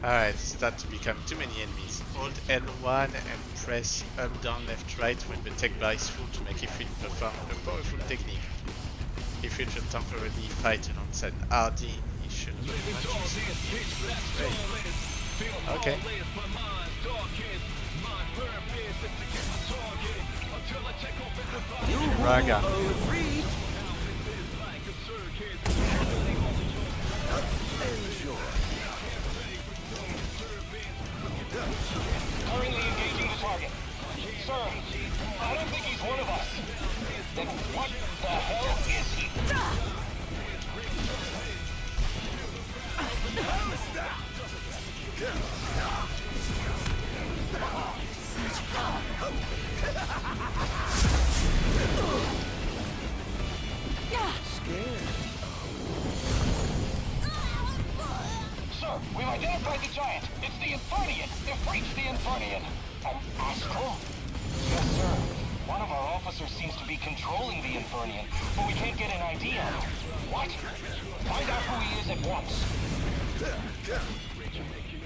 Alright, start to become too many enemies. Hold L1 and press up, down, left, right when the tech bar is full to make Ifrit perform a powerful technique. Ifrit will temporarily fight alongside Ardyn. He should have much Okay. Raga. Currently engaging the target. Sir, I don't think he's one of us. Then what the hell is he? Sir, we've identified the giant. It's the Infernian. They've breached the Infernian. An astral? Yes, sir. One of our officers seems to be controlling the Infernian, but we can't get an ID on him. What? Find out who he is at once.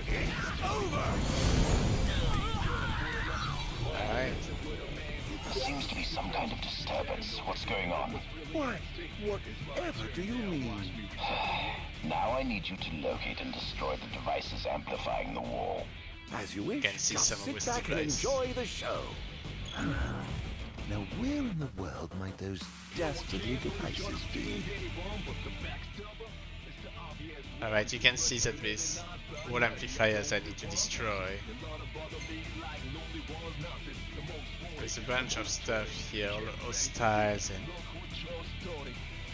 It's over! Alright. There seems to be some kind of disturbance. What's going on? Why, whatever do you mean? Now I need you to locate and destroy the devices amplifying the wall. As you wish. Can see Just some of sit his back and device. enjoy the show. Now, where in the world might those dastardly devices be? Alright, you can see that with all amplifiers I need to destroy. There's a bunch of stuff here, all hostiles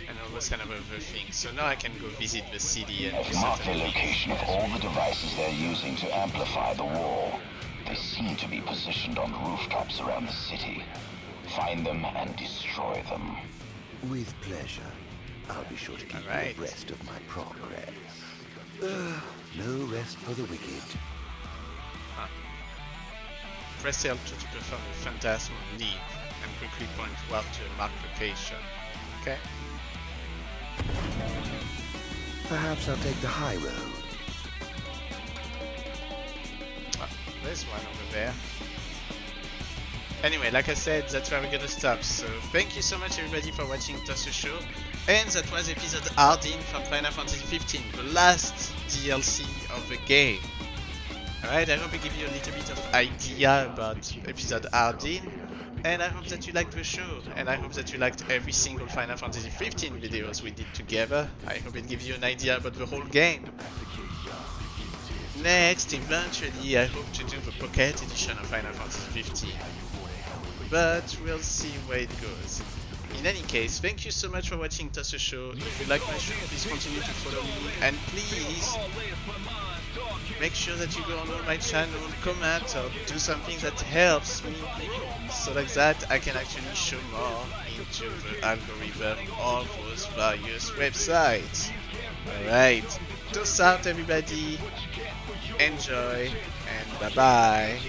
and all those kind of other things. So now I can go visit the city and I've marked the location of all the devices they're using to amplify the wall. They seem to be positioned on rooftops around the city. Find them and destroy them. With pleasure. I'll be sure to keep you abreast of my progress. No rest for the wicked. Press L2 to perform a phantasmal leap and quickly point warp to a marked location. Okay. Perhaps I'll take the high road. Oh, there's one over there. Anyway, like I said, that's where we're gonna stop. So thank you so much everybody for watching Tosu Show. And that was episode Ardyn from Final Fantasy 15, the last DLC of the game. Alright, I hope it gave you a little bit of idea about episode Ardyn. And I hope that you liked the show. And I hope that you liked every single Final Fantasy 15 videos we did together. I hope it gives you an idea about the whole game. Next, eventually, I hope to do the Pocket Edition of Final Fantasy 15. But we'll see where it goes. In any case, thank you so much for watching Tosu Show. If you like my show, please continue to follow me. And please, make sure that you go on my channel, comment, or do something that helps me. So like that, I can actually show more into the algorithm of those various websites. Alright, toast out everybody. Enjoy, and bye-bye.